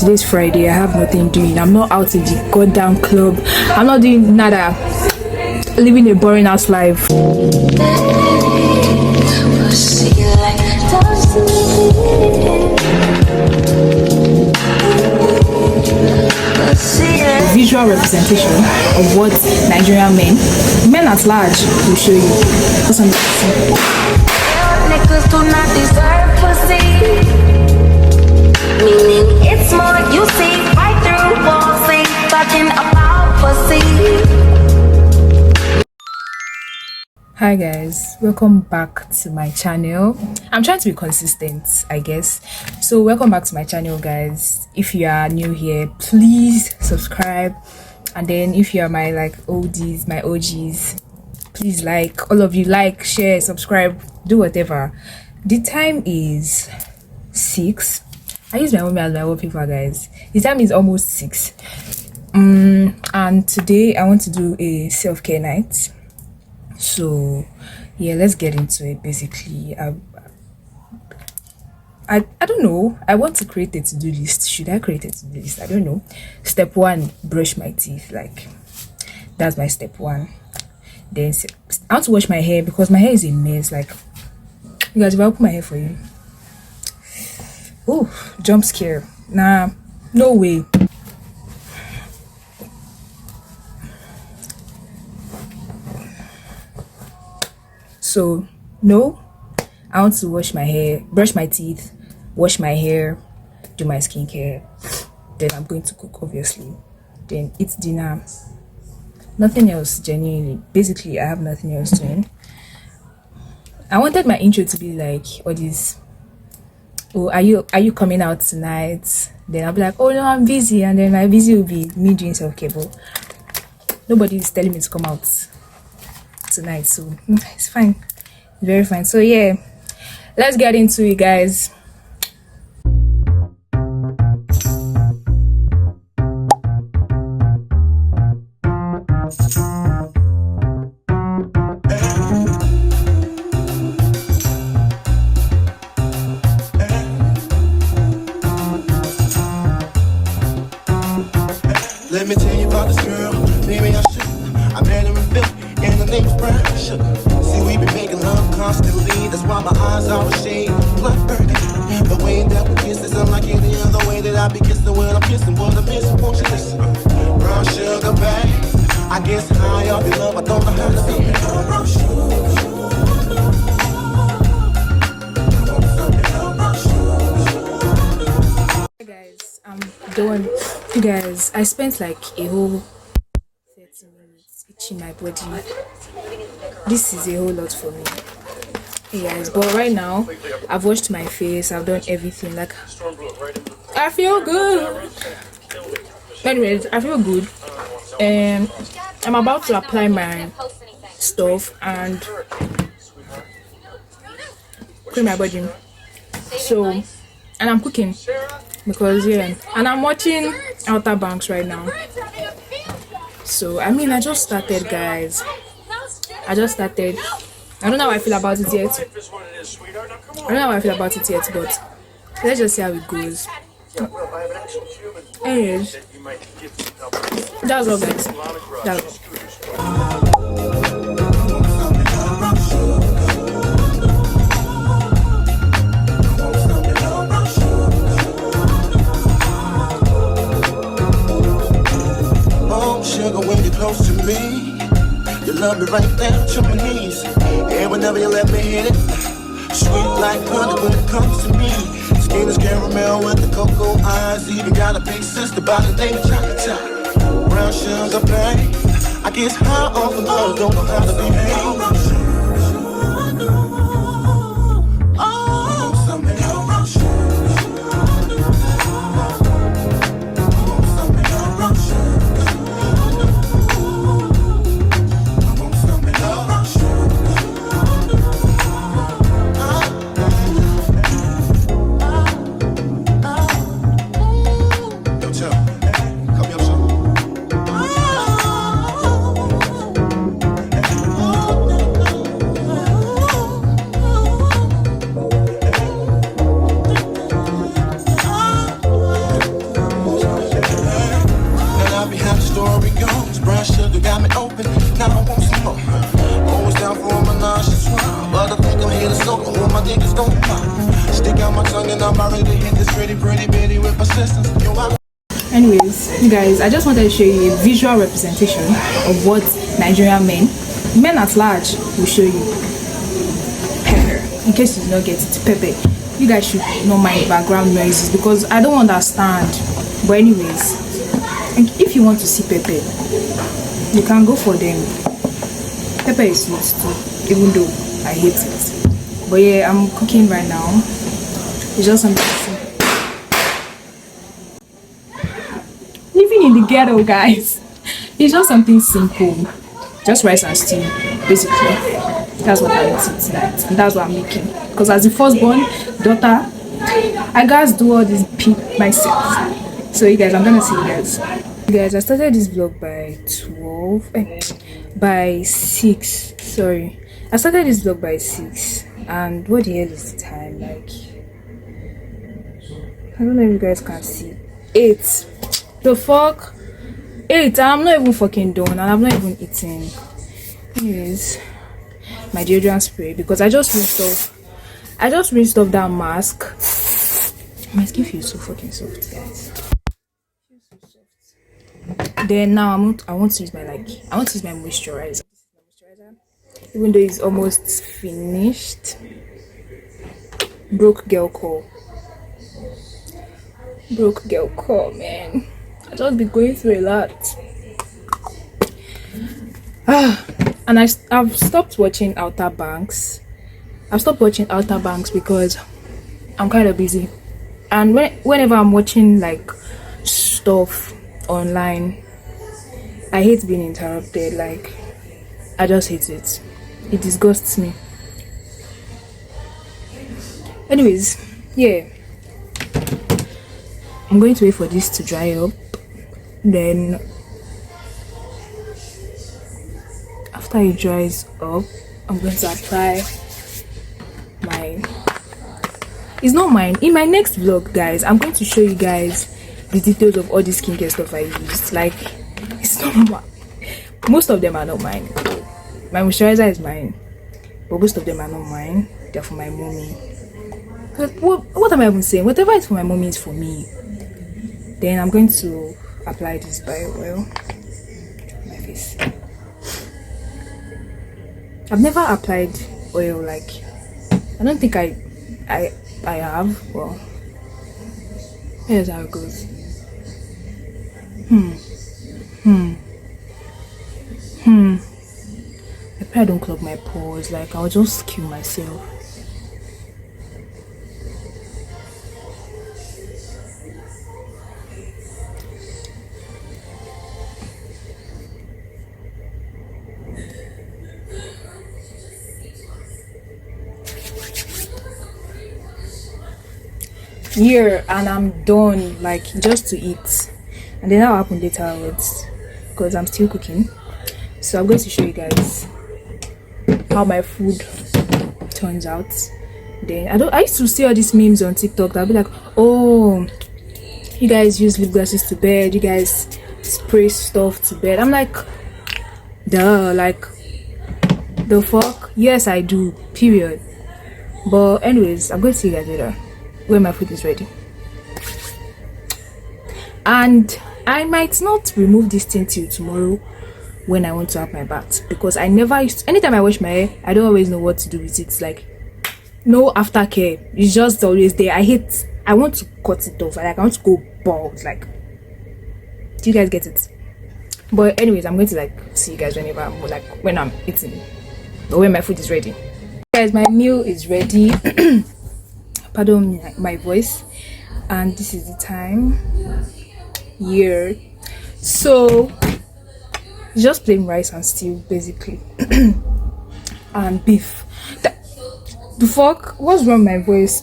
Today's Friday, I have nothing doing. I'm not out in the goddamn club. I'm not doing nada. Living a boring ass life. Visual representation of what Nigerian men at large, will show you. Niggas do not deserve pussy. Meaning it's more you see right through walls, see talking about pussy. Hi guys, welcome back to my channel. I'm trying to be consistent, I guess. So welcome back to my channel, guys. If you are new here, please subscribe. And then if you are my OGs, please all of you share, subscribe, do whatever. The time is 6. I use my mommy as my wallpaper, guys. The time is almost 6. And today I want to do a self-care night. So yeah, let's get into it. Basically, I don't know. I want to create a to-do list. Should I create a to-do list? I don't know. Step 1, brush my teeth. That's my step 1. Then I want to wash my hair because my hair is a mess. You guys, if I open my hair for you, oh, jump scare. Nah, no way. So no, I want to wash my hair, brush my teeth, wash my hair, do my skincare. Then I'm going to cook, obviously. Then eat dinner. Nothing else, genuinely. Basically, I have nothing else doing. I wanted my intro to be like all these, oh, are you coming out tonight? Then I'll be like, oh no, I'm busy, and then my busy will be me doing self-care. Nobody is telling me to come out tonight, so it's fine, very fine. So yeah, let's get into it, guys. Let me tell you about this girl, maybe I should. I met her in Philly, and her name was Brown Sugar. See, we be making love constantly, that's why my eyes always shade blood burning. The way that we kiss is unlike any other way that I be kissing when I'm kissing. What I miss, won't you listen? Brown sugar, babe. I guess high off your love, I don't know how to say it. Brown sugar. Guys, I'm done. Guys, I spent a whole 30 minutes itching my body. This is a whole lot for me. Hey guys, but right now I've washed my face, I've done everything. I feel good. Anyways, I feel good, and I'm about to apply my stuff and clean my body. So, and I'm cooking because yeah, and I'm watching Outer Banks right now. So I mean, I just started, guys. I don't know how I feel about it yet. But let's just see how it goes. Anyways, that's all, guys. That's all. Sugar, when you're close to me, you love me right down to my knees. And whenever you let me hit it, sweet like honey when it comes to me. Skin is caramel with the cocoa eyes. Even got a big sister by the name of Chocolate. Brown sugar, babe. I guess high off the love, don't know how to behave. existence. Yo, I Anyways, you guys, I just wanted to show you a visual representation of what Nigerian men at large will show you. Pepper. In case you did not get it, pepper. You guys should not mind background noises because I don't understand. But anyways, if you want to see pepper, you can go for them. Pepper is sweet too, even though I hate it. But yeah, I'm cooking right now. It's just something simple. Living in the ghetto, guys. It's just something simple. Just rice and stew, basically. That's what I'm eating tonight. And that's what I'm making. Because as the firstborn daughter, I gotta do all this myself. So you guys, I'm gonna see you guys. You guys, I started this vlog by 6. Sorry. I started this vlog by 6. And what the hell is the time? Like, I don't know if you guys can see. 8. The fuck? 8. I'm not even fucking done and I'm not even eating. Anyways, my deodorant spray because I just rinsed off that mask. My skin feels so fucking soft, guys. Then now I want to use my moisturizer. Even though it's almost finished. Broke girl call, man. I just be going through a lot. And I've stopped watching Outer Banks. Because I'm kind of busy. And whenever I'm watching like stuff online, I hate being interrupted. Like, I just hate it. It disgusts me. Anyways, yeah. I'm going to wait for this to dry up. Then after it dries up, I'm going to apply it's not mine. In my next vlog, guys, I'm going to show you guys the details of all the skincare stuff I used. Like, it's not most of them are not mine. My moisturizer is mine, but most of them are not mine. They're for my mommy. What am I even saying? Whatever is for my mommy is for me. Then I'm going to apply this bio oil on my face. I've never applied oil, like, I don't think I have. Well, here's how it goes. I pray I don't clog my pores. Like, I'll just kill myself. Here, and I'm done, like, just to eat. And then that'll happen later afterwards because I'm still cooking. So I'm going to show you guys how my food turns out. Then I used to see all these memes on TikTok that'll be like, oh, you guys use lip glosses to bed, you guys spray stuff to bed. I'm like, duh, like, the fuck? Yes, I do, period. But anyways, I'm going to see you guys later when my food is ready. And I might not remove this thing till tomorrow when I want to have my bath, because I never used to, anytime I wash my hair, I don't always know what to do with it. It's like no aftercare, it's just always there. I want to cut it off. I want to go bald. Like, do you guys get it? But anyways, I'm going to like see you guys whenever I'm like when I'm eating or when my food is ready. Guys, my meal is ready. Pardon my voice. And this is the time here. So just plain rice and stew basically. And beef. The fuck, what's wrong with my voice?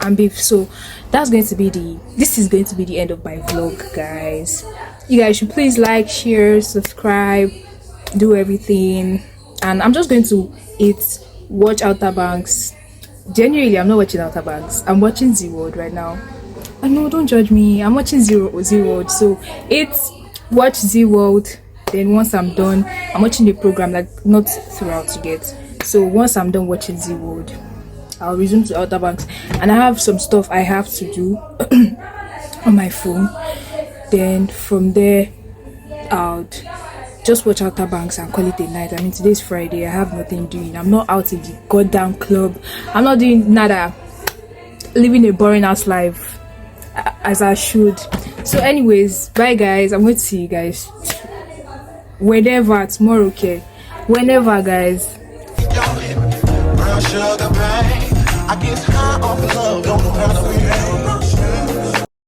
And beef. So this is going to be the end of my vlog, guys. You guys should please like, share, subscribe, do everything. And I'm just going to watch Outer Banks. Genuinely, I'm not watching Outer Banks. I'm watching Z-World right now. I know, don't judge me. I'm watching Z-World. So watch Z-World. Then once I'm done, I'm watching the program, like not throughout to get. So once I'm done watching Z-World, I'll resume to Outer Banks. And I have some stuff I have to do. on my phone. Then from there, I'll just watch Outer Banks and call it a night. I mean, today's Friday. I have nothing doing. I'm not out in the goddamn club. I'm not doing nada. Living a boring ass life as I should. So, anyways, bye guys. I'm going to see you guys whenever tomorrow. Okay, whenever, guys. Brown sugar, babe. I get high off of love, don't know how to behave.